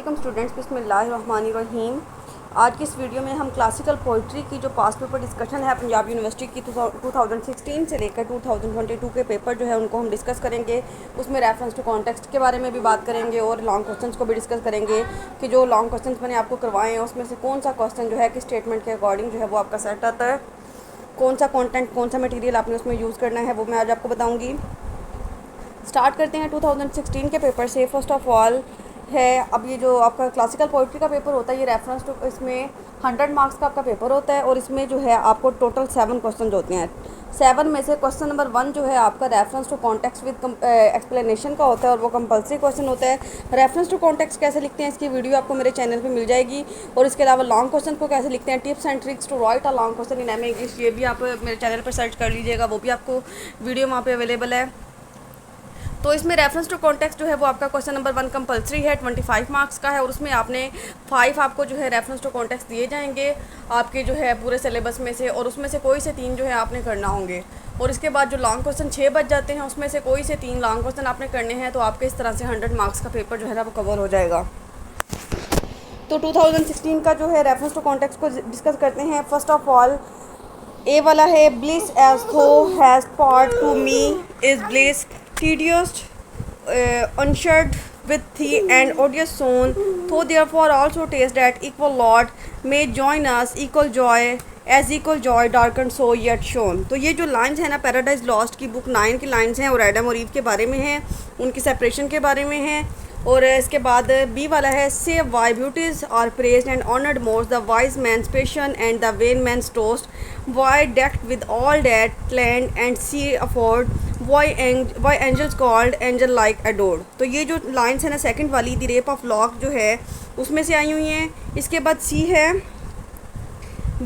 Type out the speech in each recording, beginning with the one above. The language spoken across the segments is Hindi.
वालेकुम स्टूडेंट्स, बिस्मिल्लाहिर्रहमानिर्रहीम। आज की इस वीडियो में हम क्लासिकल पोइट्री की जो पास पेपर डिस्कशन है पंजाब यूनिवर्सिटी की 2016 से लेकर 2022 के पेपर जो है उनको हम डिस्कस करेंगे। उसमें रेफरेंस टू कॉन्टेक्स्ट के बारे में भी बात करेंगे और लॉन्ग क्वेश्चंस को भी डिस्कस करेंगे कि जो लॉन्ग क्वेश्चंस मैंने आपको करवाए हैं उसमें से कौन सा क्वेश्चन जो है कि स्टेटमेंट के अकॉर्डिंग जो है वो आपका सेट आता है, कौन सा कॉन्टेंट कौन सा मटीरियल आपने उसमें यूज़ करना है वो मैं आज आपको बताऊँगी। स्टार्ट करते हैं 2016 के पेपर से। फर्स्ट ऑफ ऑल है, अब ये जो आपका क्लासिकल पोइट्री का पेपर होता है ये रेफरेंस टू, इसमें 100 मार्क्स का आपका पेपर होता है और इसमें जो है आपको टोटल 7 क्वेश्चन होते हैं। 7 में से क्वेश्चन नंबर 1 जो है आपका reference to context with explanation का होता है और वो कंपलसरी क्वेश्चन होता है। रेफरेंस टू कॉन्टेक्स्ट कैसे लिखते हैं इसकी वीडियो आपको मेरे चैनल पे मिल जाएगी। और इसके अलावा लॉन्ग क्वेश्चन को कैसे लिखते हैं, tips and tricks to write a long question in MA English, ये भी आप मेरे चैनल पर सर्च कर लीजिएगा, वो भी आपको वीडियो वहाँ पर अवेलेबल है। तो इसमें रेफरेंस टू कॉन्टेक्स्ट जो है वो आपका क्वेश्चन नंबर 1 कंपलसरी है, 25 मार्क्स का है और उसमें आपने 5 आपको जो है रेफरेंस टू कॉन्टेक्स्ट दिए जाएंगे आपके जो है पूरे सिलेबस में से, और उसमें से कोई से 3 जो है आपने करना होंगे। और इसके बाद जो लॉन्ग क्वेश्चन 6 बच जाते हैं उसमें से कोई से 3 लॉन्ग क्वेश्चन आपने करने हैं, तो आपके इस तरह से 100 मार्क्स का पेपर जो है ना वो कवर हो जाएगा। तो 2016 का जो है रेफरेंस टू कॉन्टेक्स्ट को डिस्कस करते हैं। फर्स्ट ऑफ ऑल ए वाला है, bliss as thou hast part to me is bliss tedious, unshared with thee and odious soon, though therefore also taste that equal lot may join us equal joy as equal joy darkened so yet shown। तो ये जो लाइन्स हैं ना पैराडाइज लॉस्ट की बुक 9 की लाइन्स हैं और एडम और ईव के बारे में हैं, उनकी सेपरेशन के बारे में हैं। और इसके बाद बी वाला है, say why beauties are praised and honoured most the wise man's passion and the vain man's toast why decked with all that land and sea afford why angels called angel like adored. तो ये जो लाइन्स है ना सेकंड वाली द रेप ऑफ लॉक जो है उसमें से आई हुई हैं। इसके बाद सी है,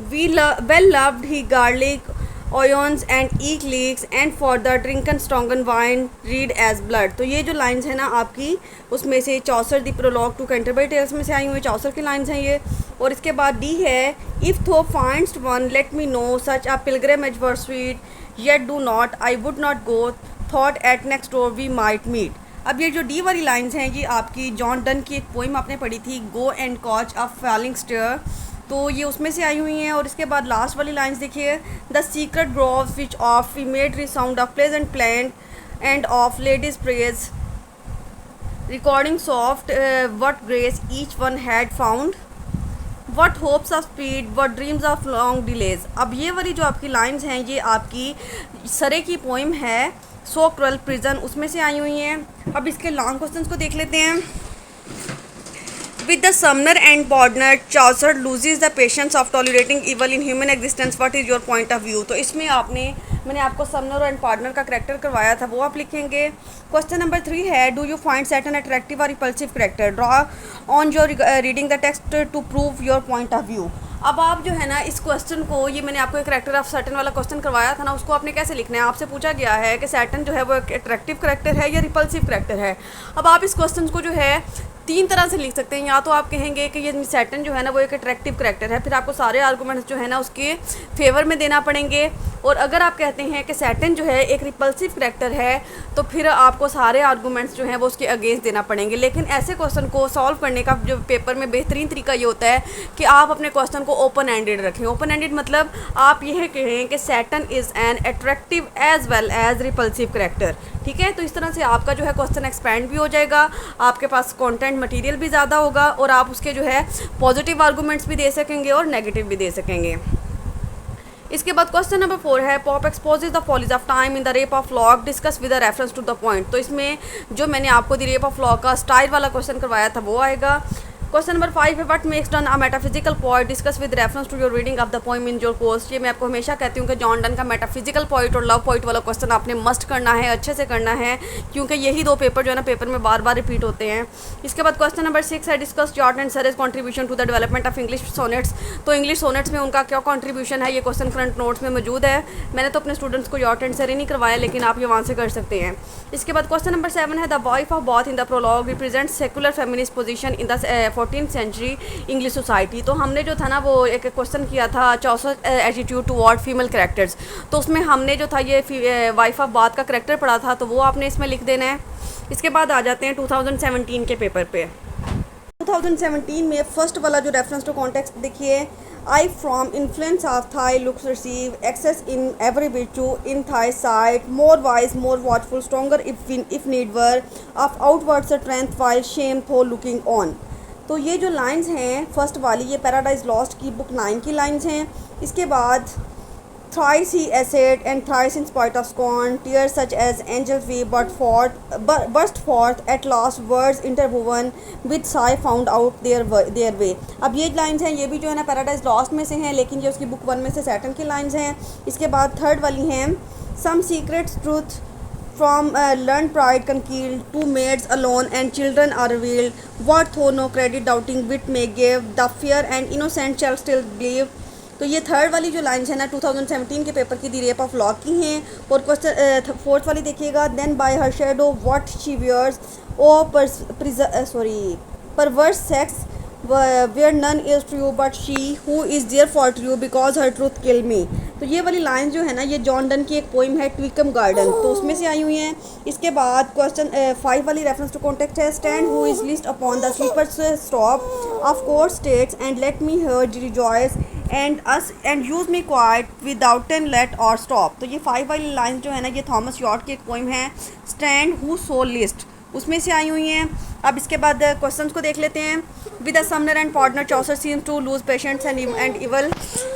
we well loved he garlic onions and eke leeks and for the drinken strongen wine red as blood. तो ये जो लाइन्स हैं ना आपकी उसमें से Chaucer the prologue to Canterbury Tales में से आई हुई चौसर की लाइन्स हैं ये। और इसके बाद डी है, if thou finds one let me know such a pilgrimage were sweet yet do not I would not go though at next door we might meet. अब ये जो डी वाली लाइन्स हैं ये आपकी जॉन डन की एक पोइम आपने पढ़ी थी, go and catch a falling star, तो ये उसमें से आई हुई हैं। और इसके बाद लास्ट वाली लाइन्स देखिए, the secret groves which of we made resound of pleasant plant and of ladies praise recording soft what grace each one had found what hopes of speed what dreams of long delays. अब ये वाली जो आपकी लाइन्स हैं ये आपकी सरे की पोइम है, सो क्रूअल प्रिजन, उसमें से आई हुई हैं। अब इसके लॉन्ग क्वेश्चंस को देख लेते हैं। With the Sumner and Bodmer, Chaucer loses the patience of tolerating evil in human existence. What is your point of view? तो इसमें मैंने आपको समनर एंड पार्टनर का करेक्टर करवाया था, वो आप लिखेंगे। क्वेश्चन नंबर 3 है, do you find Satan attractive or repulsive character, draw on your reading the text to prove your point of view. अब आप जो है ना इस क्वेश्चन को, ये मैंने आपको एक करेक्टर ऑफ सैटन वाला क्वेश्चन करवाया था ना, उसको आपने कैसे लिखना है, आपसे पूछा गया है कि सैटन जो है वो एक अट्रैक्टिव करेक्टर है या रिपल्सिव करेक्टर है। अब आप इस क्वेश्चन को जो है 3 तरह से लिख सकते हैं। या तो आप कहेंगे कि ये सैटन जो है ना वो एक अट्रैक्टिव करेक्टर है, फिर आपको सारे आर्गूमेंट्स जो है ना उसके फेवर में देना पड़ेंगे। और अगर आप कहते हैं कि सैटन जो है एक रिपल्सिव करेक्टर है तो फिर आपको सारे आर्गूमेंट्स जो हैं वो उसके अगेंस्ट देना पड़ेंगे। लेकिन ऐसे क्वेश्चन को सॉल्व करने का जो पेपर में बेहतरीन तरीका ये होता है कि आप अपने क्वेश्चन को ओपन एंडेड रखें। ओपन एंडेड मतलब आप यह कहें कि Satan is an attractive as well as repulsive character. ठीक है, तो इस तरह से आपका जो है क्वेश्चन एक्सपैंड भी हो जाएगा, आपके पास कंटेंट मटेरियल भी ज़्यादा होगा और आप उसके जो है पॉजिटिव आर्गूमेंट्स भी दे सकेंगे और नेगेटिव भी दे सकेंगे। इसके बाद क्वेश्चन नंबर 4 है, Pope exposes the follies of time in the rape of lock discuss with the reference to the point. तो इसमें जो मैंने आपको द रेप ऑफ लॉक का स्टाइल वाला क्वेश्चन करवाया था वो आएगा। क्वेश्चन नंबर 5 है, what makes Donne a metaphysical poet discuss with reference to your reading of the poem in your course. ये मैं आपको हमेशा कहती हूँ कि जॉन डन का मेटाफिजिकल पोएट और लव पोएट वाला क्वेश्चन आपने मस्ट करना है, अच्छे से करना है, क्योंकि यही 2 पेपर जो है ना पेपर में बार बार रिपीट होते हैं। इसके बाद क्वेश्चन नंबर 6 है, discuss George and Surrey's contribution to the development of English sonnets. तो इंग्लिश सोनेट्स में उनका क्या कॉन्ट्रीब्यूशन है, ये क्वेश्चन फ्रंट नोट्स में मौजूद है। मैंने तो अपने स्टूडेंट्स को जॉर्ज एंड सरे नहीं करवाया, लेकिन आप ये वहाँ से कर सकते हैं। इसके बाद क्वेश्चन नंबर 7 है, the wife of Bath in the prologue represent secular feminist position in the 14th century English society. तो हमने जो था ना वो एक क्वेश्चन किया था चौसर एटीट्यूड टुवर्ड फीमेल कैरेक्टर्स, तो उसमें हमने जो था ये वाइफ ऑफ बात का कैरेक्टर पढ़ा था, तो वो आपने इसमें लिख देना है। इसके बाद आ जाते हैं 2017 के पेपर पे। 2017 में फर्स्ट वाला जो रेफरेंस टू कॉन्टेक्स्ट देखिए, I from influence of thy looks receive access in every virtue in thy sight more wise more watchful stronger if need were of outward strength while shame for looking on. तो ये जो लाइंस हैं फर्स्ट वाली, ये पैराडाइज लॉस्ट की बुक 9 की लाइंस हैं। इसके बाद thrice he essayed and thrice in spite of scorn, tears such as angels weep burst forth at last, words interwoven with sigh found out their way। अब ये लाइंस हैं, ये भी जो है ना पैराडाइज लॉस्ट में से हैं, लेकिन ये उसकी बुक 1 में से सैटर्न की लाइंस हैं। इसके बाद थर्ड वाली हैं, some secret truth from learned pride concealed, two maids alone and children are revealed, what though no credit doubting wit may give, the fear and innocent shall still believe। तो ये थर्ड वाली जो लाइन्स है ना 2017 के पेपर की दी रेप ऑफ लॉ की हैं। और क्वेश्चन फोर्थ वाली देखिएगा, then by her shadow what she wears O perverse sex where none is true but she who is there for true because her truth kill me. तो ये वाली लाइन जो है ना, ये जॉन डन की एक पोइम है ट्विकम गार्डन, तो उसमें से आई हुई हैं। इसके बाद क्वेश्चन 5 वाली रेफरेंस टू कॉन्टेक्स्ट है, stand who is list upon the slippers stop of court states and let me here rejoice and use me quite without an let or stop. तो ये 5 वाली लाइन जो है ना, ये थॉमस यॉर्ट की एक पोइम है, स्टैंड हु सो लिस्ट, उसमें से आई हुई हैं। अब इसके बाद क्वेश्चंस को देख लेते हैं। With a summoner and pardoner Chaucer seems to lose patience and evil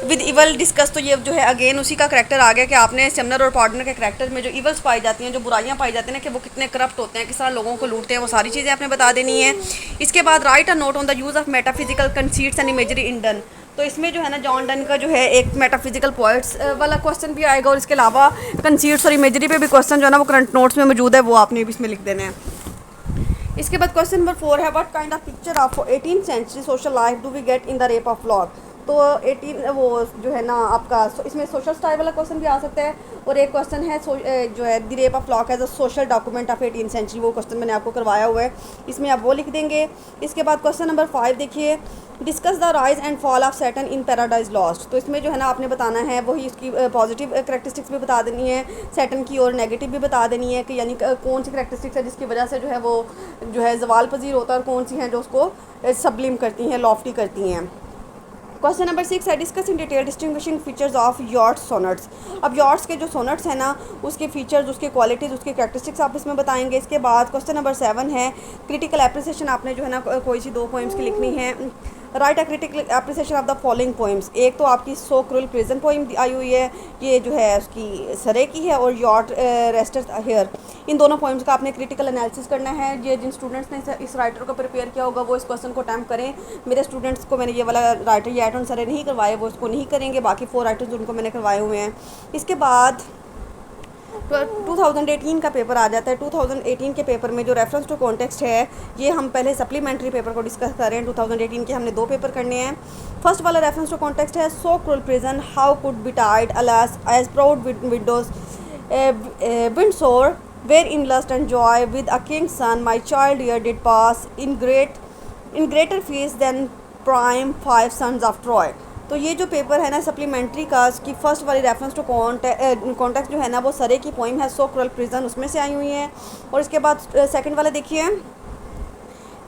with evil discuss. तो ये जो है अगेन उसी का करैक्टर आ गया कि आपने समनर और पार्टनर के करैक्टर में जो इवल्स पाई जाती हैं, जो बुराइयां पाई जाती हैं कि वो कितने करप्ट होते हैं, किस तरह लोगों को लूटते हैं, वो सारी चीज़ें आपने बता देनी है। इसके बाद right a note on the use of metaphysical conceits and imagery in done. तो इसमें जो है ना जॉन डन का जो है एक मेटाफिजिकल पॉइंट्स वाला क्वेश्चन भी आएगा, और इसके अलावा कंसीट्स और इमेजरी पे भी क्वेश्चन जो है ना वो करंट नोट्स में मौजूद है, वो आपने भी इसमें लिख देना है। इसके बाद क्वेश्चन नंबर 4 है, what kind of picture of 18th century social life do we get in the rape of law. तो 18 वो जो है ना आपका इसमें सोशल स्टाइल वाला क्वेश्चन भी आ सकता है, और एक क्वेश्चन है जो है the rape of lock as a social document of 18th century, वो क्वेश्चन मैंने आपको करवाया हुआ है, इसमें आप वो लिख देंगे। इसके बाद क्वेश्चन नंबर 5 देखिए, discuss the rise and fall of Saturn in Paradise Lost. तो इसमें जो है ना आपने बताना है वही इसकी पॉजिटिव करेक्टरिस्टिक्स भी बता देनी है सैटर्न की, और नेगेटिव भी बता देनी है कि यानी कौन सी करेक्टरिस्टिक्स है जिसकी वजह से जो है वो जो है जवाल पजीर होता है, और कौन सी हैं जो उसको सबलिम करती हैं, लॉफ्टी करती हैं। क्वेश्चन नंबर 6 है, discuss in detail distinguishing features of Wyatt's sonnets. अब यॉर्ट्स के जो सोनेट्स हैं ना, उसके फीचर्स, उसके क्वालिटीज़, उसके कैरेक्टरिस्टिक्स आप इसमें बताएंगे। इसके बाद क्वेश्चन नंबर 7 है, क्रिटिकल एप्रिसिएशन आपने जो है ना कोई सी 2 पोइम्स की लिखनी है। Write a critical appreciation of the following poems. एक तो आपकी सो क्रूल प्रिजन पोइम आई हुई है, ये जो है उसकी सरे की है, और यॉर्ट रेस्टेड हेयर। इन दोनों पोइम्स का आपने क्रिटिकल एनालिसिस करना है। ये जिन स्टूडेंट्स ने इस राइटर को प्रिपेयर किया होगा वो इस क्वेश्चन को अटैम्प्ट करें। मेरे स्टूडेंट्स को मैंने ये वाला राइटर ये एटन सरे नहीं करवाए, वो इसको नहीं करेंगे, बाकी 4 राइटर्स उनको मैंने करवाए हुए हैं। इसके बाद 2018 का पेपर आ जाता है। 2018 के पेपर में जो रेफरेंस टू कॉन्टेक्स्ट है, ये हम पहले सप्लीमेंट्री पेपर को डिस्कस कर रहे हैं। 2018 के हमने 2 पेपर करने हैं। फर्स्ट वाला रेफरेंस टू कॉन्टेक्स्ट है, so cruel prison how could betide alas as proud windows Windsor where in lust and joy with a king's son my child year did pass in greater fees than Priam 5 sons of Troy. तो ये जो पेपर है ना सप्लीमेंट्री का, उसकी फर्स्ट वाली रेफरेंस टू कॉन्टेक्स्ट जो है ना वो सरे की पोइम है, सो क्रूल प्रिजन, उसमें से आई हुई है। और इसके बाद सेकंड वाला देखिए,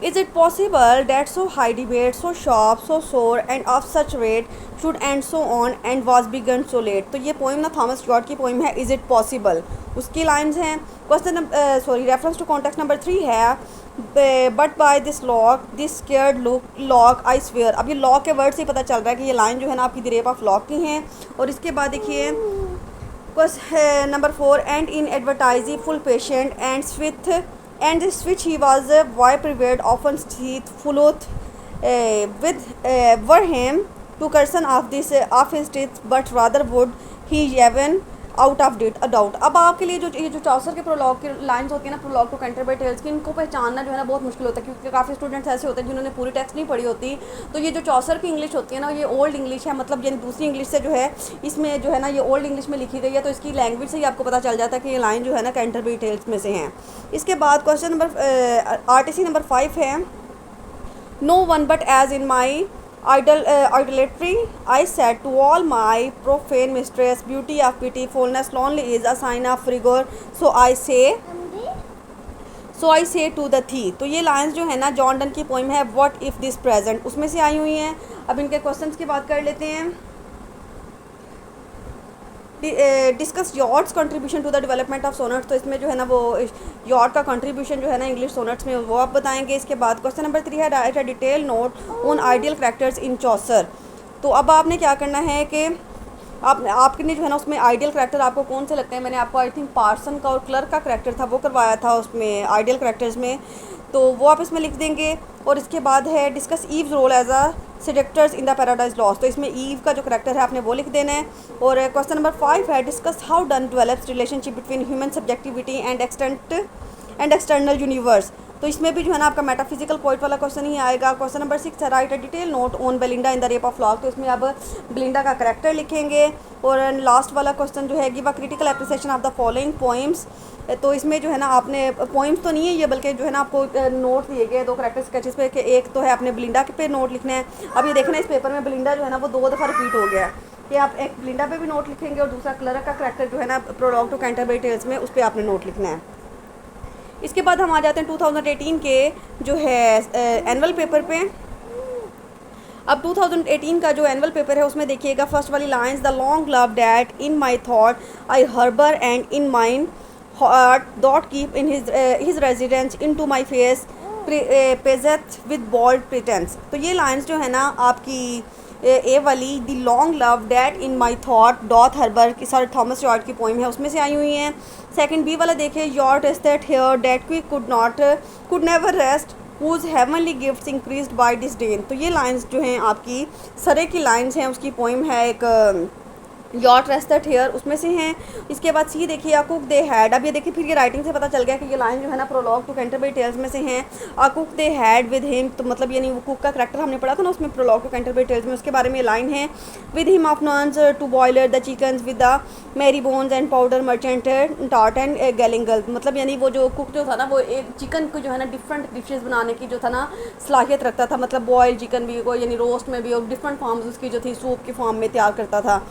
is it possible that so high debate so sharp so sore and of such weight should end so on and was begun so late. तो ये पोइम ना थॉमस यॉर्ट की पोइम है, इज़ इट पॉसिबल, उसकी लाइन्स हैं। Question reference to context number 3 है, but by this lock this sacred lock I swear. अब ये लॉक के वर्ड से ही पता चल रहा है कि ये लाइन जो है ना आपकी द रेप ऑफ लॉक की हैं। और इसके बाद देखिए question number 4, and in advertising full patient and swith and this which he was why prevailed often teeth fulleth with were him to curson of this of his teeth but rather would he even out of date a doubt. अब आपके लिए जो चौसर के प्रोलॉग की लाइंस होती है ना, प्रोलॉग टू कैंटरबरी टेल्स की, इनको पहचानना जो है ना बहुत मुश्किल होता है, क्योंकि काफ़ी स्टूडेंट्स ऐसे होते हैं जिन्होंने पूरी टेक्स्ट नहीं पढ़ी होती। तो ये जो चौसर की इंग्लिश होती है ना, ये ओल्ड इंग्लिश है, मतलब यानी दूसरी इंग्लिश से जो है इसमें जो है ना ये ओल्ड इंग्लिश में लिखी गई है, तो इसकी लैंग्वेज से ही आपको पता चल जाता है कि ये लाइन जो है ना कैंटरबरी टेल्स में से हैं। इसके बाद क्वेश्चन नंबर आरटीसी नंबर 5 है, no one but as in my idolatry I said to all my profane mistress, beauty of pitifulness lonely is a sign of rigor, so सो आई से टू द थी। तो ये लाइन्स जो है ना जॉन डन की पोइम है व्हाट इफ़ दिस प्रेजेंट, उसमें से आई हुई हैं। अब इनके क्वेश्चंस की बात कर लेते हैं। Discuss Wyatt's contribution to the development of sonnets, तो इसमें जो है ना वो यॉर्ड का कंट्रीब्यूशन जो है ना इंग्लिश सोनेट्स में वो आप बताएंगे। इसके बाद क्वेश्चन नंबर 3 है write a detail note on ideal characters in Chaucer. तो अब आपने क्या करना है कि आपने जो है ना उसमें आइडियल करैक्टर आपको कौन से लगते हैं। मैंने आपको आई थिंक पार्सन का और क्लर्क का करैक्टर था वो करवाया था उसमें आइडियल करैक्टर्स में, तो वो आप इसमें लिख देंगे। और इसके बाद है discuss Eve's role as a seductress in the Paradise Lost, तो इसमें ईव का जो करैक्टर है आपने वो लिख देना है। और क्वेश्चन नंबर 5 है discuss how done develops relationship between human subjectivity and external universe, तो इसमें भी जो है ना आपका मेटाफिजिकल पॉइंट वाला क्वेश्चन ही आएगा। क्वेश्चन नंबर 6 है write a detail note on Belinda in the rape of lock, तो इसमें अब बेलिंडा का करैक्टर लिखेंगे। और लास्ट वाला क्वेश्चन जो है give a critical appreciation of the following poems, तो इसमें जो है ना आपने पोइम्स तो नहीं है ये बल्कि जो है ना आपको नोट दिए गए 2 करैक्टर स्केचेस पे कि एक तो है आपने बेलिंडा पे नोट लिखना है। अब ये देखना इस पेपर में बेलिंडा जो है ना वो 2 दफ़ा रिपीट हो गया है कि आप एक बेलिंडा पे भी नोट लिखेंगे और दूसरा क्लर्क का करैक्टर जो है ना प्रोलॉग टू कैंटरबरी टेल्स में उस पर आपने नोट लिखना है। इसके बाद हम आ जाते हैं 2018 के जो है एनुअल पेपर पे। अब 2018 का जो एनुअल पेपर है उसमें देखिएगा फर्स्ट वाली lines the long love that in my thought I harbour and in mind heart doth keep in his residence into my face presseth with bold pretence, तो ये लाइंस जो है ना आपकी ए वाली the long love that in my thought doth harbour की सर थॉमस जॉर्ज की पोइम है उसमें से आई हुई हैं। सेकंड बी वाला देखिए your test that hair that qui could never rest whose heavenly gifts increased by disdain, तो ये लाइंस जो हैं आपकी सरे की लाइंस हैं, उसकी पोइम है एक योर ट्रेस्ट दैट हेयर उसमें से हैं। इसके बाद सी देखिए आ कुक दे हैड, अब ये देखिए फिर ये राइटिंग से पता चल गया कि ये लाइन जो है ना प्रोलॉग टू कैंटरबरी टेल्स में से हैं। A cook they had with him, तो मतलब यानी वो कुक का करैक्टर हमने पढ़ा था ना उसमें प्रोलॉग टू कैंटरबरी टेल्स में, उसके बारे में लाइन है with him of nonce to boiler the chickens with the marrow bones and powder merchant tart and galingale, मतलब यानी वो जो कुक जो था ना वो एक चिकन को जो है ना डिफरेंट डिशेज़ बनाने की जो था ना सलाहियत रखता था, मतलब बॉयल चिकन भी को यानी रोस्ट में भी और डिफरेंट फॉर्म्स उसकी जो थी सूप की फॉर्म में तैयार करता था।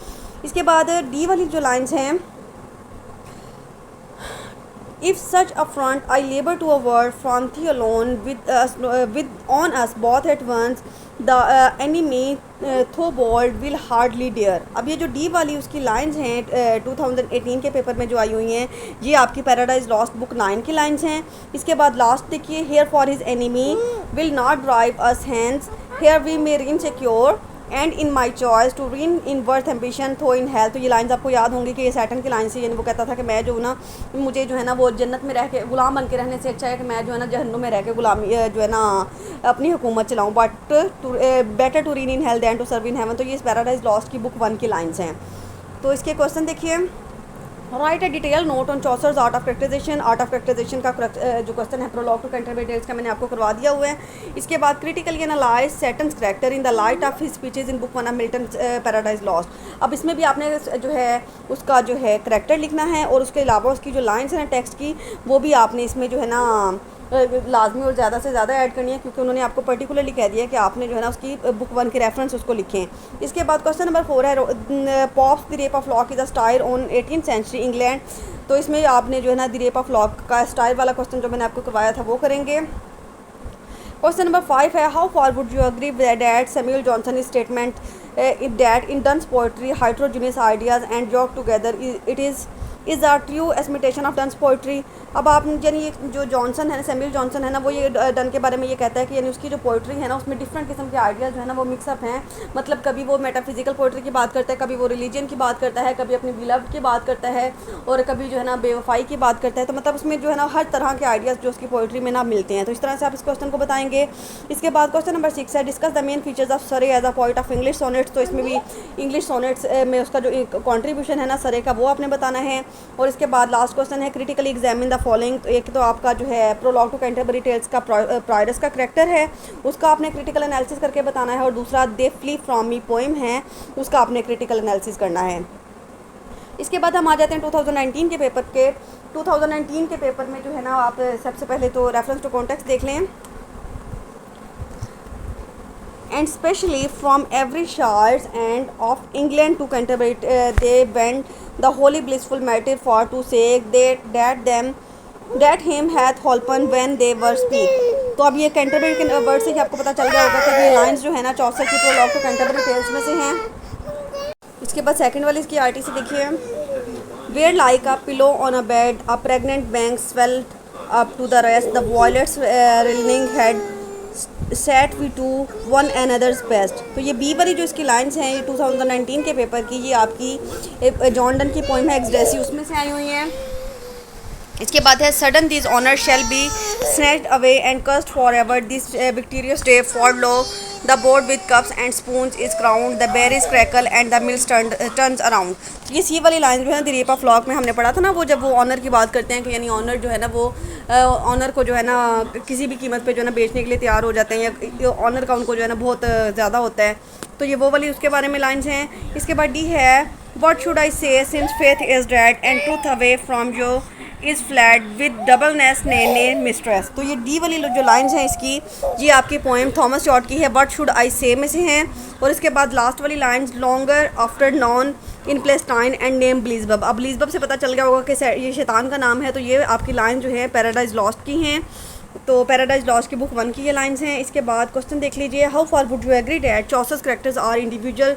इसके बाद डी वाली जो लाइंस हैं if such a front I labour to a word from thee alone with on us both at once the enemy though bold will hardly dare, अब ये जो डी वाली उसकी लाइंस हैं 2018 के पेपर में जो आई हुई हैं ये आपकी पैराडाइज लॉस्ट बुक 9 की लाइंस हैं। इसके बाद लास्ट देखिए here for his enemy will not drive us hence here we may reign secure and in my choice to reign is worth ambition though in health, तो ये लाइंस आपको याद होंगी कि ये सैटर्न की लाइन से यानी वो कहता था कि मैं जो ना मुझे जो है ना वो जन्नत में रह के गुलाम बन के रहने से अच्छा है कि मैं जो है ना जहन्नुम में रह के गुलामी जो है ना अपनी हुकूमत चलाऊँ, but better to reign in health and to serve in heaven, तो ये इस पैराडाइज लॉस्ट की बुक 1 की लाइन्स हैं। तो इसके क्वेश्चन देखिए write a detail note on Chaucer's art of characterisation का जो क्वेश्चन है प्रोलॉग टू कैंटरबरी टेल्स का मैंने आपको करवा दिया हुआ है। इसके बाद critically analyse Satan's character in the light of his speeches in book 1 of Milton Paradise Lost, अब इसमें भी आपने जो है उसका जो है करैक्टर लिखना है और उसके अलावा उसकी जो लाइन्स हैं टेक्स्ट की वो भी आपने इसमें जो है ना लाजमी और ज़्यादा से ज़्यादा ऐड करनी है क्योंकि उन्होंने आपको पर्टिकुलरली कह दिया कि आपने जो है ना उसकी बुक 1 के रेफरेंस उसको लिखें। इसके बाद क्वेश्चन नंबर 4 है Pope's the rape of lock is a style on 18th century England, तो इसमें आपने जो है ना द रेप ऑफ लॉक का स्टाइल वाला क्वेश्चन जो मैंने आपको करवाया था वो करेंगे। क्वेश्चन नंबर 5 है how far would you agree that Samuel Johnson is statement that in Donne's poetry heterogeneous ideas and joke together it is are true estimation of Donne's poetry, अब आप यानी ये जो जॉनसन है ना सैमुअल जॉनसन है ना वो ये डन के बारे में ये कहता है कि यानी उसकी जो पोइट्री है ना उसमें डिफरेंट किस्म के आइडियाज़ जो है ना वो मिक्सअप हैं, मतलब कभी वो मेटाफिजिकल पोइट्री की बात करता है, कभी वो रिलीजन की बात करता है, कभी अपनी बिलव्ड की बात करता है और कभी जो है ना बेवफाई की बात करता है, तो मतलब उसमें जो है ना हर तरह के आइडियाज़ जो उसकी पोइट्री में ना मिलते हैं, तो इस तरह से आप इस क्वेश्चन को बताएंगे। इसके बाद क्वेश्चन नंबर 6 है discuss the main features of Surrey as a poet of English sonnets, तो इसमें भी इंग्लिश सोनेट्स में उसका जो कॉन्ट्रीब्यूशन है ना सरे का वो आपने बताना है। और इसके बाद लास्ट क्वेश्चन है क्रिटिकली एग्जामिन द फॉलोइंग, तो एक तो आपका जो है प्रोलॉग टू कैंटरबरी टेल्स का प्रायरस का करैक्टर है उसका आपने क्रिटिकल एनालिसिस करके बताना है और दूसरा दे फ्ली फ्रॉम मी पोइम है उसका आपने क्रिटिकल एनालिसिस करना है। इसके बाद हम आ जाते हैं 2019 के पेपर के। 2019 के पेपर में जो है ना आप सबसे पहले तो रेफरेंस टू कॉन्टेक्स्ट देख लें and especially from every shires and of England to Canterbury they went the holy blissful matter for to say that them that him hath holpen when they were speak. तो अब ये कैंटरबरी के वर्ड से ही आपको पता चल गया होगा कि ये लाइंस जो है ना चौसर की प्रोलॉग टू कैंटरबरी टेल्स में से हैं। इसके बाद सेकंड वाली इसकी आर्टी से देखिए, where like a pillow on a bed a pregnant bank swelled up to the rest the violets reclining head sat we two one another's best. तो ये बी वाली जो इसकी लाइंस हैं ये 2019 के पेपर की, ये आपकी जॉन डन की पोइम है एक्सडेसी, उसमें से आई हुई हैं। इसके बाद है sudden this honour shall be snatched away and cursed for ever this victorious day for lo the board with cups and spoons is crowned the berries crackle and the mills turns around. ये सी वाली लाइन जो है द रेप ऑफ फ्लॉक में हमने पढ़ा था ना, वो जब वो ऑनर की बात करते हैं कि यानी ऑनर जो है ना वो ऑनर को जो है ना किसी भी कीमत पे जो है ना बेचने के लिए तैयार हो जाते हैं, या ऑनर का उनको जो है ना बहुत ज़्यादा होता है। तो ये वो वाली उसके बारे में लाइन्स हैं। इसके बाद डी है व्हाट शुड आई से since faith is dead and truth away from जो इज़ फ्लैट विद डबलनेस ने मिस्ट्रेस। तो ये डी वाली जो लाइंस हैं इसकी, ये आपकी पोएम थॉमस जॉर्ज की है, व्हाट शुड आई से में से हैं। और इसके बाद लास्ट वाली lines longer after known in Palestine and name Beelzebub. अब ब्लीजबब से पता चल गया होगा कि ये शैतान का नाम है। तो ये आपकी लाइन जो है पैराडाइज लॉस्ट की हैं। तो पैराडाइज लॉस्ट की बुक 1 की ये लाइंस हैं। इसके बाद क्वेश्चन देख लीजिए, how far would you agree that Chaucer's characters are individual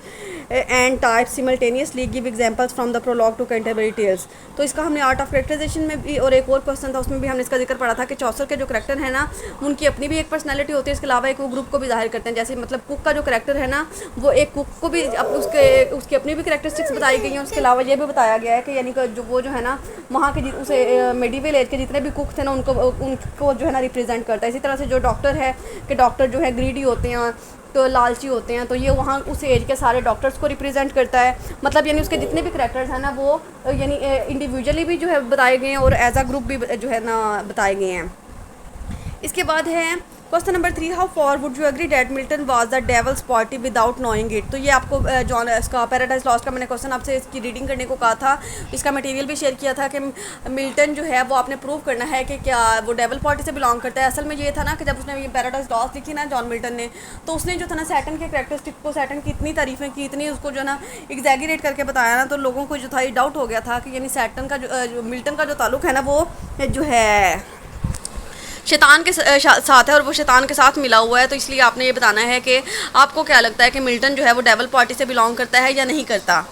and type simultaneously give examples from the prologue to Canterbury tales. तो इसका हमने आर्ट ऑफ कैरेक्टराइजेशन में भी, और एक और क्वेश्चन था उसमें भी हमने इसका जिक्र पढ़ा था कि चौसर के जो कैरेक्टर है ना उनकी अपनी भी एक पर्सनैलिटी होती है, इसके अलावा एक वो ग्रुप को भी जाहिर करते हैं। जैसे मतलब कुक का जो कैरेक्टर है ना वो एक कुक को भी उसकी अपनी भी कैरेक्टरिस्टिक्स बताई गई हैं। उसके अलावा ये भी बताया गया है कि यानी कि जो वो जो है ना वहाँ के उसे मेडिवल एज के जितने भी कुक थे ना उनको जो है ना रिप्रेजेंट करता है। इसी तरह से जो डॉक्टर है कि डॉक्टर जो है ग्रीडी होते हैं तो लालची होते हैं, तो ये वहाँ उस एज के सारे डॉक्टर्स को रिप्रेजेंट करता है। मतलब यानी उसके जितने भी करैक्टर्स हैं ना वो यानी इंडिविजुअली भी जो है बताए गए हैं और एज अ ग्रुप भी जो है ना बताए गए हैं। इसके बाद है question number 3, how far would you agree that Milton was the devil's party without knowing it. तो ये आपको जॉन इसका पैराडाइज लॉस्ट का मैंने क्वेश्चन आपसे इसकी रीडिंग करने को कहा था, इसका मटेरियल भी शेयर किया था कि मिल्टन जो है वो आपने प्रूव करना है कि क्या वो डेवल पार्टी से बिलोंग करता है। असल में ये था ना कि जब उसने ये पैराडाइज लॉस्ट लिखी ना जॉन मिल्टन ने, तो उसने जो था ना सैटन के कैरेक्टरिस्टिक को, सैटन की इतनी तारीफ़ें की, इतनी उसको जो ना एग्जैगरेट करके बताया ना, तो लोगों को जो था ये डाउट हो गया था कि यानी सैटन का जो मिल्टन का जो ताल्लुक है ना वो जो है शैतान के साथ है और वो शैतान के साथ मिला हुआ है। तो इसलिए आपने ये बताना है कि आपको क्या लगता है कि मिल्टन जो है वो डेवल पार्टी से बिलोंग करता है या नहीं करता।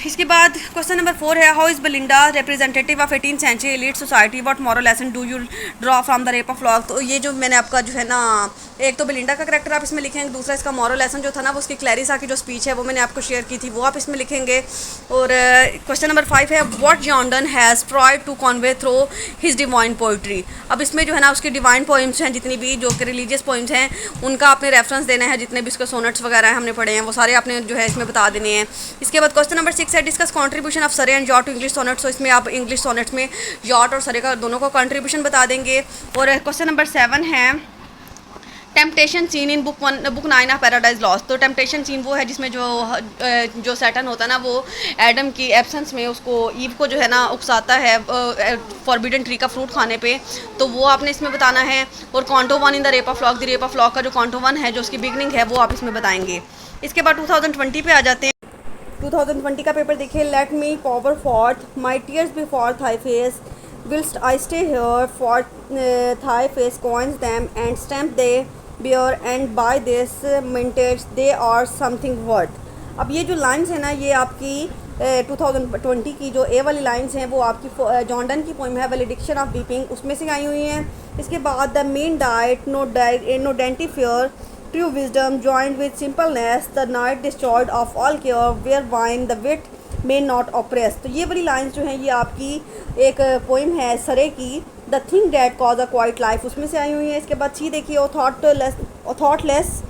इसके बाद क्वेश्चन नंबर 4 है, how is Belinda representative of 18th century elite society, what moral lesson do you draw from the rape of lock. तो ये जो मैंने आपका जो है ना एक तो बेलिंडा का करैक्टर आप इसमें लिखेंगे, दूसरा इसका मॉरल लेसन जो था ना वो उसकी क्लैरिसा की जो स्पीच है वो मैंने आपको शेयर की थी वो आप इसमें लिखेंगे। और क्वेश्चन नंबर 5 है, what John Donne has tried to convey through his divine poetry. अब इसमें जो है ना उसकी डिवाइन पोइम्स हैं जितनी भी जो कि रिलीजियस पोइम्स हैं उनका आपने रेफरेंस देना है, जितने भी उसके सोनेट्स वगैरह हमने पढ़े हैं वो सारे आपने जो है इसमें बता देने हैं। इसके बाद क्वेश्चन नंबर 6 है, discuss contribution of Surrey and Wyatt to English sonnets. तो इसमें आप इंग्लिश सोनेट्स में यॉट और सरे का दोनों का कॉन्ट्रीब्यूशन बता देंगे। और क्वेश्चन नंबर 7 है, temptation seen in book 9 of paradise Lost. तो टेम्पटेशन सीन वो है जिसमें जो सैटन होता है ना वो एडम की एब्सेंस में उसको ईव को जो है ना उकसाता है फॉरबिडन ट्री का फ्रूट खाने पे, तो वो आपने इसमें बताना है। और कॉन्टो 1 इन द रेप ऑफ लॉक का जो कॉन्टो 1 है जो उसकी बिगनिंग है वो आप इसमें बताएंगे। इसके बाद 2020 पे आ जाते हैं। 2020 का पेपर देखिए, let me pour forth my tears before thy face whilst I stay here for thigh face coins them and stamp they bear and by this mintage they are something worth। अब ये जो लाइंस है ना ये आपकी 2020 की जो ए वाली लाइंस हैं वो आपकी जॉन डन की पोइम है वैलिडिक्शन ऑफ वीपिंग उसमें से आई हुई हैं। इसके बाद the mean diet no dainty fare true wisdom joined with simpleness the night destroyed of all care where wine the wit may not oppress. तो ये वाली लाइंस जो हैं ये आपकी एक पोइम है सरे की the thing that cause a quiet life उसमें से आई हुई है। इसके बाद सी देखिए, thoughtless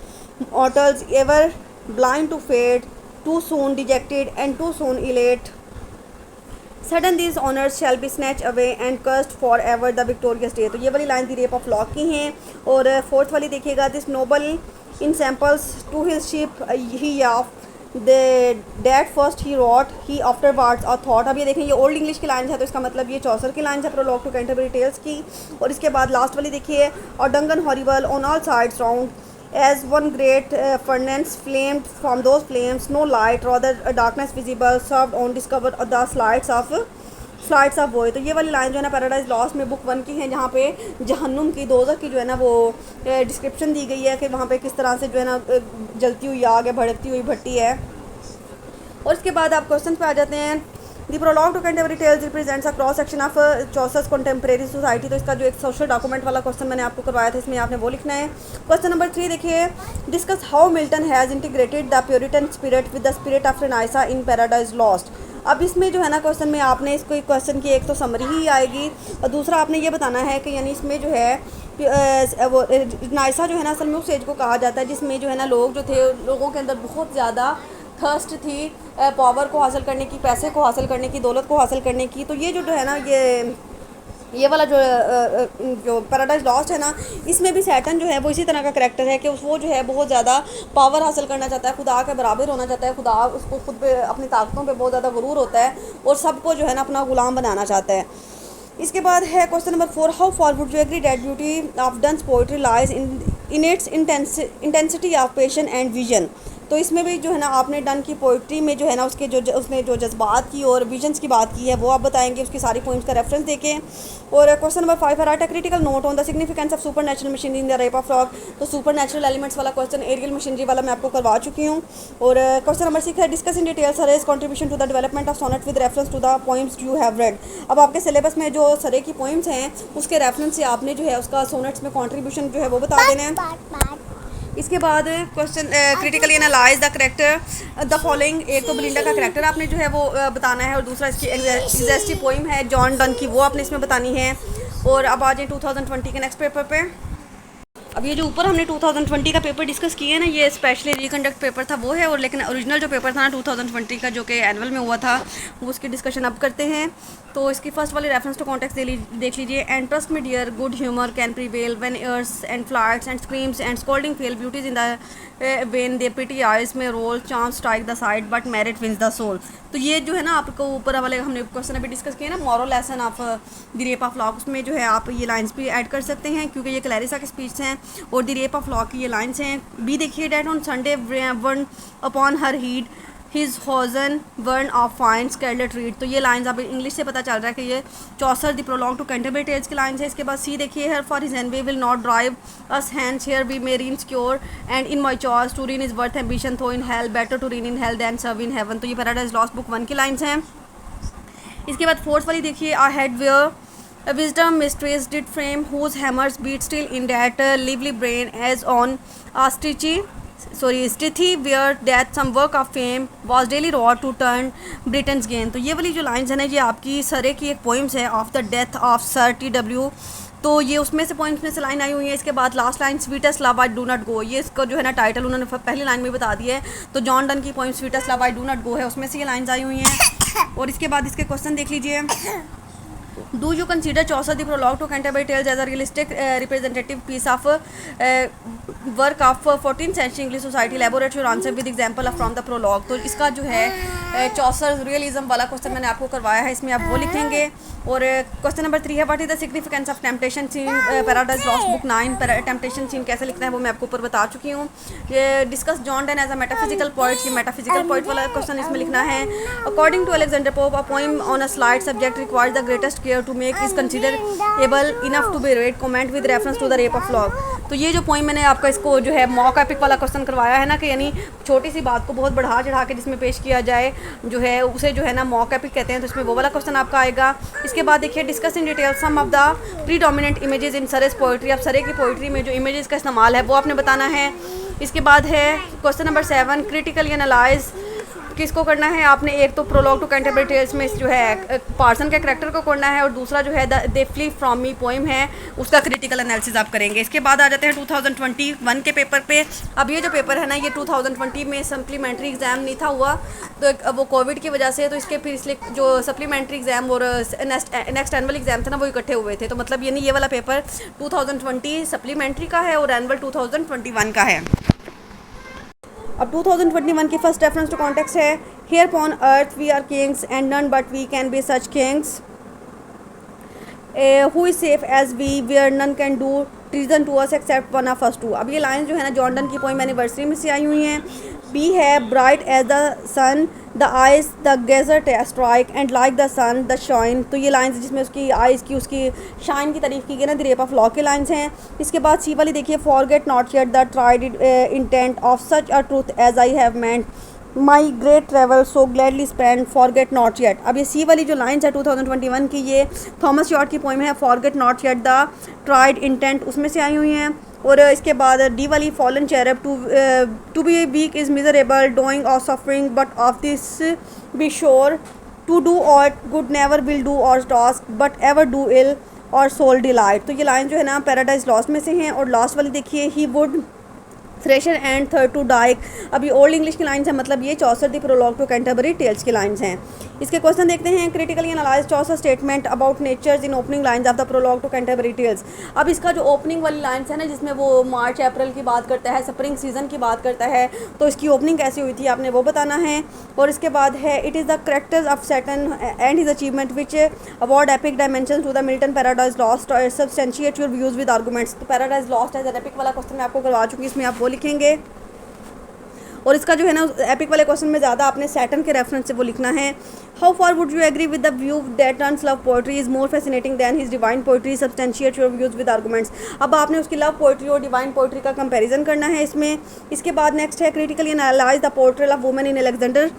mortals ever blind to fate too soon dejected and too soon elate sudden these honours shall be snatch away and cursed for ever the victorious day. तो ये वाली line the rape of lock की हैं। और फोर्थ वाली देखिएगा, this noble in samples to his ship he of that first he wrought he afterwards और थॉट। अब ये देखें ये ओल्ड इंग्लिश की लाइन है तो इसका मतलब ये चौसर की लाइन है प्रोलॉग टू कैंटरबरी टेल्स की। और इसके बाद लास्ट वाली देखिए, और dungeon horrible on all sides round as one great furnace flamed from those flames no light rather darkness visible served on discover the slides of flights of boy. तो ये वाली लाइन जो है ना पैराडाइज लॉस्ट में बुक 1 की है, जहाँ पे जहन्नुम की, दोज़ख की जो है ना वो डिस्क्रिप्शन दी गई है कि वहाँ पे किस तरह से जो है ना जलती हुई आग है, भड़कती हुई भट्टी है। और इसके बाद आप क्वेश्चन पे आ जाते हैं। The prologue to contemporary tales represents a cross section of चौसस कंटेम्प्रेरी सोसाइटी। तो इसका जो एक सोशल डॉक्यूमेंट वाला क्वेश्चन मैंने आपको करवाया था, इसमें आपने वो लिखना है। क्वेश्चन नंबर 3 देखिए, discuss how Milton has integrated the puritan spirit with the spirit of renaissance in Paradise Lost. अब इसमें जो है ना क्वेश्चन में आपने इसको क्वेश्चन की एक तो समरी ही आएगी, और दूसरा आपने ये बताना है कि यानी इसमें जो है वो नाइसा जो है ना असल में उस एज को कहा जाता है जिसमें जो है ना लोग जो थे, लोगों के अंदर बहुत ज़्यादा थर्स्ट थी पावर को हासिल करने की, पैसे को हासिल करने की, दौलत को हासिल करने की। तो ये जो है ना ये वाला जो पैराडाइज लॉस्ट है ना, इसमें भी सैटर्न जो है वो इसी तरह का करैक्टर है कि वो जो है बहुत ज़्यादा पावर हासिल करना चाहता है, खुदा के बराबर होना चाहता है, खुदा उसको खुद पे अपनी ताकतों पे बहुत ज़्यादा गुरूर होता है और सबको जो है ना अपना गुलाम बनाना चाहता है। इसके बाद है question number 4, how far would you agree that beauty of Donne's poetry lies in its intensity of passion and vision. तो इसमें भी जो है ना आपने डन की पोइट्री में जो है ना उसके उसने जो जज्बात की और विजन्स की बात की है वो आप बताएंगे, उसकी सारी पॉइंट्स का रेफरेंस देखें। और क्वेश्चन नंबर 5 है, write a critical note on the significance of super natural machinery in the rape of frog. तो सुपर नेचुरल एलिमेंट्स वाला क्वेश्चन एरियल मशीनरी वाला मैं आपको करवा चुकी हूँ। और क्वेश्चन नंबर 6 है, discuss in detail Surrey's contribution to the development of sonnet with reference to the poems you have read. अब आपके सिलेबस में जो सरे की पोइम्स हैं उसके रेफरेंस से आपने जो है उसका सोनेट्स में कॉन्ट्रीब्यूशन जो है वो बता देना है। इसके बाद question critically analyse the character the following. एक तो बिलिंडा का करेक्टर आपने जो है वो बताना है, और दूसरा इसकी एग्जैस्टिव पोइम है जॉन डन की, वो आपने इसमें बतानी है। और अब आ जाए 2020 के नेक्स्ट पेपर पे। अब ये जो ऊपर हमने 2020 का पेपर डिस्कस किया है ना, ये स्पेशली रिकंडक्ट पेपर था वो है, और लेकिन ओरिजिनल जो पेपर था ना 2020 का जो कि एनुअल में हुआ था वो उसकी डिस्कशन अब करते हैं। तो इसकी फर्स्ट वाली रेफरेंस टू कॉन्टेक्स्ट देख लीजिए। And trust me dear good humour can prevail when airs and flights and screams and scolding fail beauties in the vain their pretty eyes may roll charms strike the sight but merit wins the soul. तो ये जो है ना आपको ऊपर वाले हमने क्वेश्चन अभी डिस्कस किया ना, moral lesson of the rape of law, उसमें जो है आप ये लाइंस भी ऐड कर सकते हैं क्योंकि ये क्लैरिसा की स्पीच हैं और द रेप ऑफ लॉ की ये लाइंस हैं। बी देखिए, that on Sunday one upon her head his hosen worn of fine scarlet red. तो ये लाइंस आप इंग्लिश से पता चल रहा है कि ये Chaucer the prologue to Canterbury tales की लाइंस है। इसके बाद सी देखिए, here for his envy will not drive us hands here we may reign secure and in my choice to reign is worth ambition though in hell better to reign in hell than serve in heaven. तो ये पैराडाइज लॉस्ट बुक 1 की लाइंस हैं। इसके बाद फोर्थ वाली देखिए, I had where a wisdom mistress did frame whose hammers beat still in that lively brain as on a stithy where that some work of fame was daily wrought to turn Britain's gain। तो ये वाली जो लाइन्स है ना ये आपकी सरे की एक पोइम्स है of the death of sir TW। तो ये उसमें से पॉइंट्स में से लाइन आई हुई है। इसके बाद last line sweetest love I do not go, ये इसका जो है ना टाइटल उन्होंने पहली लाइन में बता दिया है। तो जॉन डन की poem sweetest love I do not go है, उसमें से ये लाइन्स आई हुई हैं। और इसके बाद इसके क्वेश्चन देख लीजिए। Do you consider Chaucer the prologue to Canterbury Tales as a realistic representative piece of work of 14th century English society? Elaborate your answer with example of from the prologue। तो इसका जो है चौसर रियलिज्म वाला क्वेश्चन मैंने आपको करवाया है, इसमें आप वो लिखेंगे। और क्वेश्चन नंबर 3 है, what is the significance of temptation scene Paradise Lost book 9। Temptation scene कैसे लिखना है वो मैं आपको ऊपर बता चुकी हूँ। ये discuss John Donne as a metaphysical poet, ये मेटाफिजिकल पॉइंट वाला क्वेश्चन इसमें लिखना है। According to Alexander Pope a poem on a slight subject requires the greatest care to make is considerable enough to be read comment with reference to the rape of lock. तो ये जो पॉइंट मैंने आपका इसको जो है मॉक एपिक वाला क्वेश्चन करवाया है ना, कि यानी छोटी सी बात को बहुत बढ़ा चढ़ा के जिसमें पेश किया जाए जो है उसे जो है ना मॉक एपिक कहते हैं। तो इसमें वो वाला क्वेश्चन आपका आएगा। इसके बाद देखिए, discuss in detail some of the predominant images in Surrey's poetry. अब सरे की पोइट्री में जो इमेजेस का इस्तेमाल है वो आपने बताना है। इसके बाद है क्वेश्चन नंबर 7, क्रिटिकली एनालाइज किसको करना है आपने। एक तो प्रोलॉग टू कैंटरबरी टेल्स में जो है पार्सन के करैक्टर को करना है, और दूसरा जो है दे फ्ली फ्रॉम मी पोइम है उसका क्रिटिकल एनालिसिस आप करेंगे। इसके बाद आ जाते हैं 2021 के पेपर पे। अब ये जो पेपर है ना ये 2020 में सप्लीमेंट्री एग्ज़ाम नहीं था हुआ, तो वो कोविड की वजह से, तो इसके फिर इसलिए जो सप्लीमेंट्री एग्ज़ाम और नेक्स्ट एनुअल एग्ज़ाम था ना वो इकट्ठे हुए थे। तो मतलब यानी ये वाला पेपर 2020 सप्लीमेंट्री का है और एनुअल 2021 का है। अब 2021 की फर्स्ट रेफरेंस टू कॉन्टेक्स्ट है, here upon earth we are kings and none but we can be such kings who is safe as we where none can do treason to us except one of us two. अब ये लाइन जो है ना जॉन डन की पोइम एनिवर्सरी में से आई हुई हैं। बी है bright as the sun, the eyes the gazer strike and like the sun the shine. तो ये लाइंस जिसमें उसकी आइज़ की उसकी शाइन की तारीफ की गई ना, द रेप ऑफ लॉ के लाइंस हैं। इसके बाद सी वाली देखिए, forget not yet the tried intent of such a truth as I have meant my great travel so gladly spend forget not yet. अब ये सी वाली जो लाइन्स है 2021 की, ये थॉमस यॉर्ट की पोइम है forget not yet the tried intent, उसमें से आई हुई हैं। और इसके बाद डी वाली fallen cherub, to be weak is miserable doing or suffering but of this be sure to do aught good never will do our task but ever do ill our sole delight. तो ये लाइन जो है ना पैराडाइज लॉस्ट में से हैं। और लास्ट वाली देखिए, he would thresher and third to dike. अभी ओल्ड इंग्लिश की लाइन्स हैं, मतलब ये Chaucer the prologue to Canterbury tales की लाइन्स हैं। इसके क्वेश्चन देखते हैं। Critically analyse Chaucer statement about nature's in opening lines of the prologue to Canterbury tales. अब इसका जो ओपनिंग वाली लाइन्स है ना, जिसमें वो मार्च अप्रैल की बात करता है, स्प्रिंग सीजन की बात करता है, तो इसकी ओपनिंग कैसी हुई थी आपने वो बताना है। और इसके बाद है, it is the characters of Satan and his achievement which award epic dimension to the Milton Paradise Lost substantiate your views with arguments. तो Paradise Lost as an epic वाला क्वेश्चन मैं आपको करवा चुकी हूँ, इसमें आप वो लिखेंगे। और इसका जो है ना एपिक वाले क्वेश्चन में ज़्यादा आपने सैटर्न के रेफरेंस से वो लिखना है। How far would you agree with the view that Donne's love poetry is more fascinating than his divine poetry substantiate your views with arguments. अब आपने उसकी लव पोएट्री और डिवाइन पोएट्री का कंपैरिजन करना है इसमें। इसके बाद नेक्स्ट है, critically analyse the portrayal of women in Alexander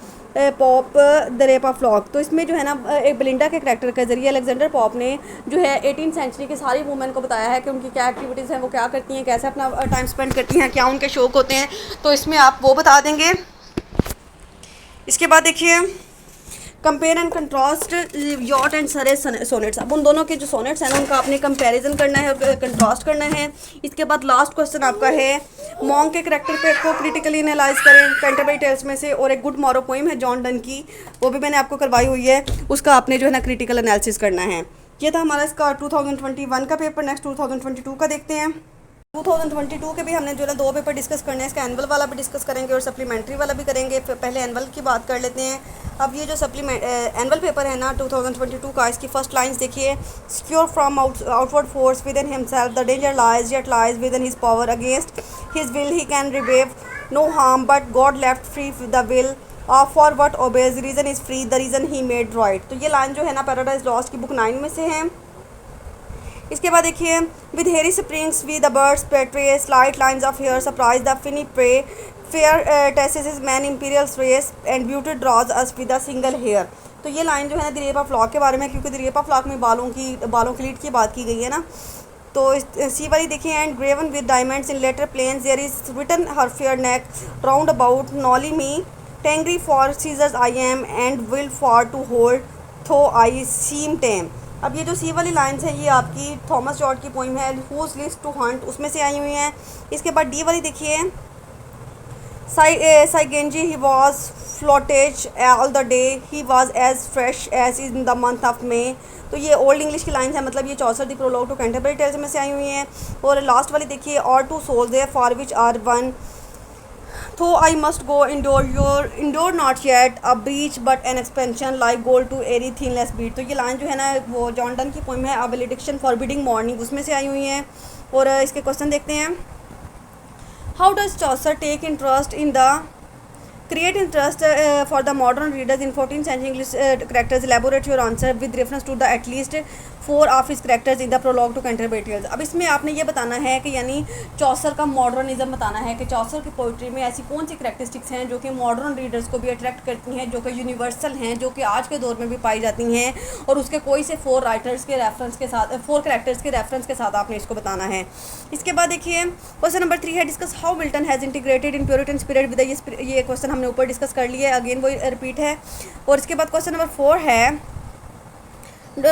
Pope the rape of lock. तो इसमें जो है ना एक बेलिंडा के करैक्टर के जरिए अलेक्जेंडर पॉप ने जो है 18th सेंचुरी की सारी वुमेन को बताया है कि उनकी क्या एक्टिविटीज़ हैं, वो क्या करती हैं, कैसे अपना टाइम स्पेंड करती हैं, क्या उनके शौक होते हैं। तो इसमें आप वो बता देंगे। इसके बाद देखिए, compare and contrast yacht and सरे सोनेट्स। अब उन दोनों के जो सोनेट्स हैं ना, उनका आपने कंपैरिजन करना है और कंट्रास्ट करना है। इसके बाद लास्ट क्वेश्चन आपका है, मॉन्ग के करैक्टर पे को क्रिटिकली एनालाइज करें कैंटरबरी टेल्स में से। और एक गुड मॉरो पोइम है जॉन डन की, वो भी मैंने आपको करवाई हुई है, उसका आपने जो है ना क्रिटिकल एनालिसिस करना है। ये था हमारा इसका 2021 का पेपर। नेक्स्ट 2022 का देखते हैं। 2022 के भी हमने जो है 2 पेपर डिस्कस करने हैं। इसका एनुअल वाला भी डिस्कस करेंगे और सप्लीमेंट्री वाला भी करेंगे। पहले एनुअल की बात कर लेते हैं। अब ये जो एनुअल पेपर है ना 2022 का, इसकी फर्स्ट लाइंस देखिए, secure from outward force within himself the danger lies yet lies within his power against his will he can receive no harm but God left free the will for what obeys reason is free the reason he made right. तो ये लाइन जो है ना पैराडाइज लॉस्ट की बुक 9 में से है। इसके बाद देखिए, with hairy springs we the birds betray slight lines of hair surprise the finny prey fair tresses is man imperial race and beauty draws us with a single hair. तो ये लाइन जो है ना द रेप ऑफ लॉक के बारे में, क्योंकि द रेप ऑफ लॉक में बालों की लीड की बात की गई है ना। तो सी वाली देखिए, and graven with diamonds in letters plain there is written her fair neck round about नॉली मी टेंग्री for Caesar's I am and wild for to hold though I सीम टेम। अब ये जो सी वाली लाइन्स हैं ये आपकी थॉमस जॉर्ज की पोइम है हुज लिस्ट टू हंट, उसमें से आई हुई हैं। इसके बाद डी वाली देखिए, साइगेंजी ही वॉज फ्लोटेज all the day he was as fresh as in the month of May. तो ये ओल्ड इंग्लिश की लाइन्स हैं, मतलब ये Chaucer the prologue to Canterbury Tales में से आई हुई हैं। और लास्ट वाली देखिए, और to soul there for which are one Though I must go endure not yet a breach but an expansion like gold to airy thinless beat। तो ये लाइन जो है ना वो जॉन डन की पोइम है अ वैलिडिक्शन फॉरबिडिंग मॉर्निंग, उसमें से आई हुई हैं। और इसके क्वेश्चन देखते हैं। How does Chaucer take interest in the create interest for the modern readers in 14th century English characters। elaborate your answer with reference to the at least 4 of his characters in the prologue to Canterbury Tales। अब इसमें आपने ये बताना है कि यानी चौसर का मॉडर्निज्म बताना है कि चौसर की पोइट्री में ऐसी कौन सी करेक्टरिस्टिक्स हैं जो कि मॉडर्न रीडर्स को भी अट्रैक्ट करती हैं, जो कि यूनिवर्सल हैं, जो कि आज के दौर में भी पाई जाती हैं। और उसके कोई से 4 राइटर्स के रेफरेंस के साथ 4 करेक्टर्स के रेफरेंस के साथ आपने इसको बताना है। इसके बाद देखिए, क्वेश्चन नंबर 3 है, discuss how Milton has integrated in puritan spirit with. ये क्वेश्चन हमने ऊपर डिस्कस कर लिया है, अगेन वही रिपीट है। और इसके बाद क्वेश्चन नंबर 4 है,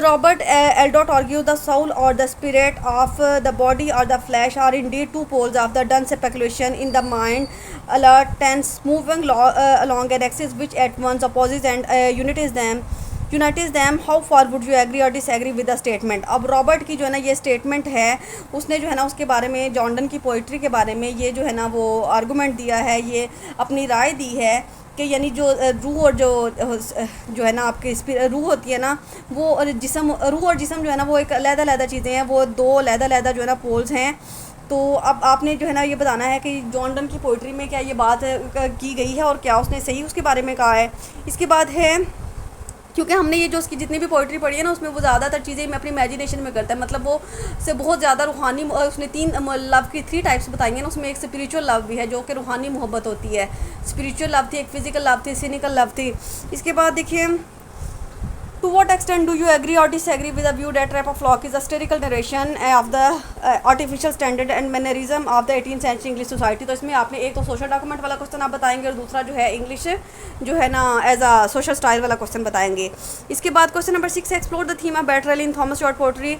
Robert Eldot argues the soul or the spirit of the body or the flesh are indeed 2 poles of the done speculation in the mind, alert tense moving along an axis which at once opposes and unites them। How far would you agree or disagree with the statement। अब रॉबर्ट की जो है ना ये स्टेटमेंट है, उसने जो है ना उसके बारे में जॉन डन की पोइट्री के बारे में ये जो है ना वो आर्गूमेंट दिया है, ये अपनी राय दी है कि यानी जो रूह और जो है ना आपकी रूह होती है ना वो, और जिस्म, रूह और जिस्म जो है ना वो एक अलग-अलग चीज़ें हैं, वो 2 अलग-अलग जो है ना पोल्स हैं। तो अब आपने जो है ना ये बताना है कि जॉन डन की पोइट्री में क्या ये बात की गई है और क्या उसने सही उसके बारे में कहा है। इसके बाद है, क्योंकि हमने ये जो उसकी जितनी भी पोइट्री पढ़ी है ना उसमें वो ज़्यादातर चीज़ें मैं अपनी इमेजिनेशन में करता है, मतलब वो से बहुत ज़्यादा रूहानी, उसने 3 लव की 3 टाइप्स बताई हैं ना, उसमें एक स्पिरिचुअल लव भी है जो कि रूहानी मोहब्बत होती है। स्पिरिचुअल लव थी, एक फ़िज़िकल लव थी, सिनिकल लव थी। इसके बाद देखिए, to what extent do you agree और disagree with the view that rape of lock is a satirical narration of the artificial standard and mannerism of the 18th century English society. तो इसमें आपने एक तो सोशल डॉक्यूमेंट वाला क्वेश्चन आप बताएंगे और दूसरा जो है इंग्लिश जो है ना एज अ सोशल स्टाइल वाला क्वेश्चन बताएंगे। इसके बाद question number 6 explore the theme of betrayal in Thomas short poetry,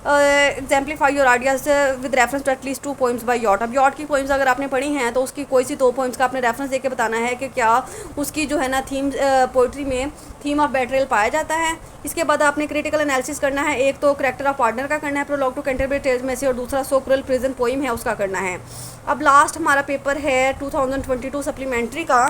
exemplify your ideas with reference to at least 2 poems by Yeats. अब यॉट की पोइम्स अगर आपने पढ़ी हैं तो उसकी कोई सी 2 पोइम्स का आपने रेफरेंस देके बताना है कि क्या उसकी जो है ना थीम पोइट्री में थीम ऑफ बैटरल पाया जाता है। इसके बाद आपने क्रिटिकल एनालिसिस करना है, एक तो करैक्टर ऑफ पार्टनर का करना है प्रोलॉग टू कैंटरबरी टेल्स में से, और दूसरा सो क्रूएल प्रिजन पोइम है उसका करना है। अब लास्ट हमारा पेपर है 2022 सप्लीमेंट्री का,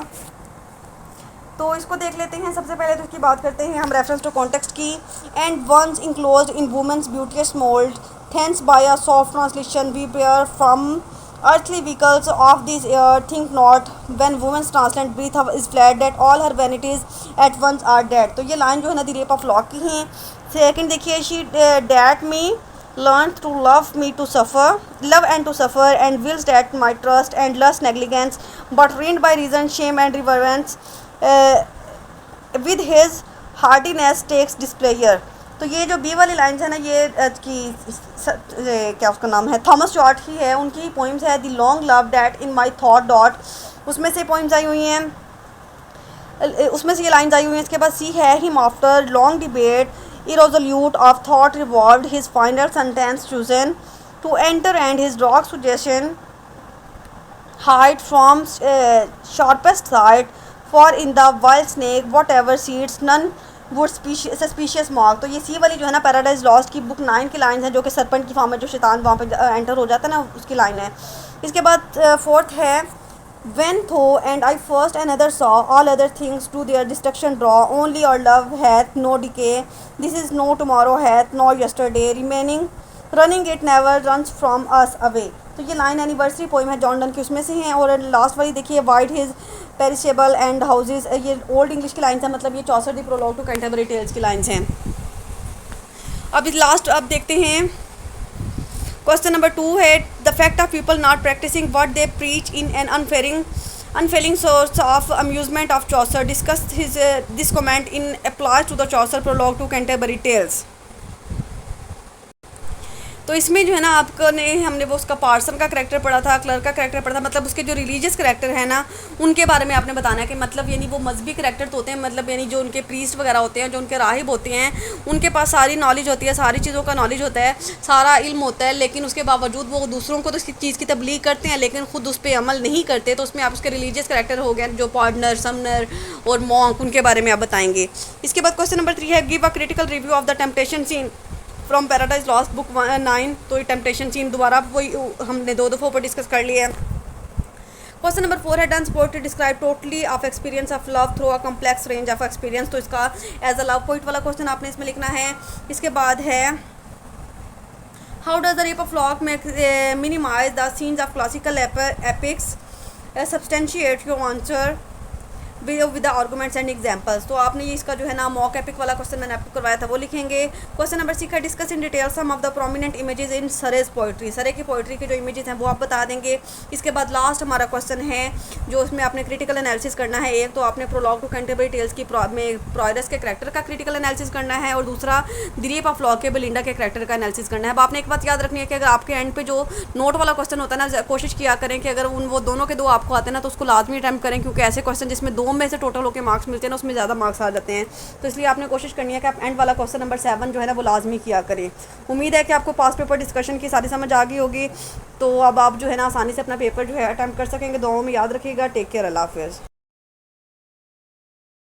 तो इसको देख लेते हैं। सबसे पहले तो इसकी बात करते हैं हम रेफरेंस टू कॉन्टेक्स्ट की। And once enclosed in women's beauteous mould thence by a soft translation we bear from earthly vehicles of this air, think not when woman's transient breath is fled that all her vanities at once are dead। तो ये लाइन जो है ना द रेप ऑफ लॉक की हैं। सेकंड देखिए, she that me learn to love me to suffer, love and to suffer, and wills that my trust and lust negligence, but reigned by reason, shame and reverence, with his hardiness takes displeasure। तो ये जो बी वाली लाइन्स है ना ये क्या उसका नाम है, थॉमस शॉर्ट ही है, उनकी पोइम्स है the long love that in my thought dot, उसमें से पोइम्स आई हुई हैं, उसमें से ये लाइन्स आई हुई हैं। इसके बाद सी है him after long debate irresolute of thought revolved his final sentence chosen to enter and his dog suggestion hide from sharpest sight, for in the wild snake whatever seeds none would suspicious mark। तो ये सी वाली जो है ना पैराडाइज लॉस्ट की बुक 9 की लाइन है, जो कि सरपेंट की फॉर्म में जो शैतान वहाँ पे एंटर हो जाता है ना उसकी लाइन है। इसके बाद फोर्थ है when though and I first another saw all other things to their destruction draw, only our love hath no decay, this is no tomorrow hath no yesterday remaining, running it never runs from us away। तो ये लाइन एनिवर्सरी पोइम है जॉन डन की, उसमें से हैं। और लास्ट वाली देखिए wide his perishable and houses, ये ओल्ड इंग्लिश की लाइन्स हैं, मतलब ये Chaucer the prologue to Canterbury tales की लाइन्स हैं। अब इस लास्ट अब देखते हैं क्वेश्चन नंबर 2 है the fact of people not practising what they preach in an unfailing source of amusement of Chaucer, discuss his this comment in applies to the Chaucer prologue to Canterbury Tales। तो इसमें जो है ना आपने हमने वो उसका पार्सन का करैक्टर पढ़ा था, क्लर्क का करैक्टर पढ़ा था, मतलब उसके जो रिलीजियस करैक्टर है ना उनके बारे में आपने बताना है कि मतलब यानी वो मजहबी करैक्टर तो होते हैं, मतलब यानी जो उनके प्रीस्ट वगैरह होते हैं, जो उनके राहिब होते हैं, उनके पास सारी नॉलेज होती है, सारी चीज़ों का नॉलेज होता है, सारा इल्म होता है, लेकिन उसके बावजूद वो दूसरों को तो इस चीज़ की तबलीग करते हैं लेकिन खुद उस पर अमल नहीं करते। तो उसमें आप उसके रिलीजियस करैक्टर हो गए जो पार्टनर, समनर और मॉन्क, उनके बारे में आप बताएंगे। इसके बाद क्वेश्चन नंबर 3 है give a critical review of the temptation scene from Paradise Lost book 9। तो ये टेम्पटेशन सीन दोबारा वही हमने 2 दफ़ों पर डिस्कस कर लिया है। क्वेश्चन नंबर 4 है Donne's poetry describe totally of experience of love through a complex range of experience. तो इसका एज अ लव पोइट वाला क्वेश्चन आपने इसमें लिखना है। इसके बाद है how does the rape of lock minimize the scenes of classical epics, substantiate your answer with the arguments and examples. तो आपने ये इसका जो है ना मॉक एपिक वाला क्वेश्चन मैंने आपको करवाया था वो लिखेंगे। क्वेश्चन नंबर 6 है discuss in detail some of the prominent images in Surrey's poetry, Surrey की पोइट्री के जो इमेजेस हैं वो आप बता देंगे। इसके बाद लास्ट हमारा क्वेश्चन है जो उसमें आपने क्रिटिकल एनालिसिस करना है। एक तो आपने प्रोलॉग टू कैंटरबरी टेल्स की में प्रोयरस के करैक्टर का क्रिटिकल एनालिसिस करना है और दूसरा द रेप ऑफ लॉक के बेलिंडा के करैक्टर का एनालिसिस करना है। अब आपने एक बात याद रखनी है कि अगर आपके एंड पे जो नोट वाला क्वेश्चन होता है ना, कोशिश किया करें कि अगर वो दोनों के 2 आपको आते हैं ना तो उसको लाजमी अटैम्प्ट करें, क्योंकि ऐसे क्वेश्चन जिसमें 2 में से टोटल होकर मार्क्स मिलते हैं ना उसमें ज़्यादा मार्क्स आ जाते हैं। तो इसलिए आपने कोशिश करनी है कि आप एंड वाला क्वेश्चन नंबर 7 जो है ना वो लाजमी किया करें। उम्मीद है कि आपको पास्ट पेपर डिस्कशन की सारी समझ आ गई होगी। तो अब आप जो है ना आसानी से अपना पेपर जो है अटैम्प्ट कर सकेंगे। दुआओं में याद रखिएगा। टेक केयर, अल्लाह हाफ़िज़।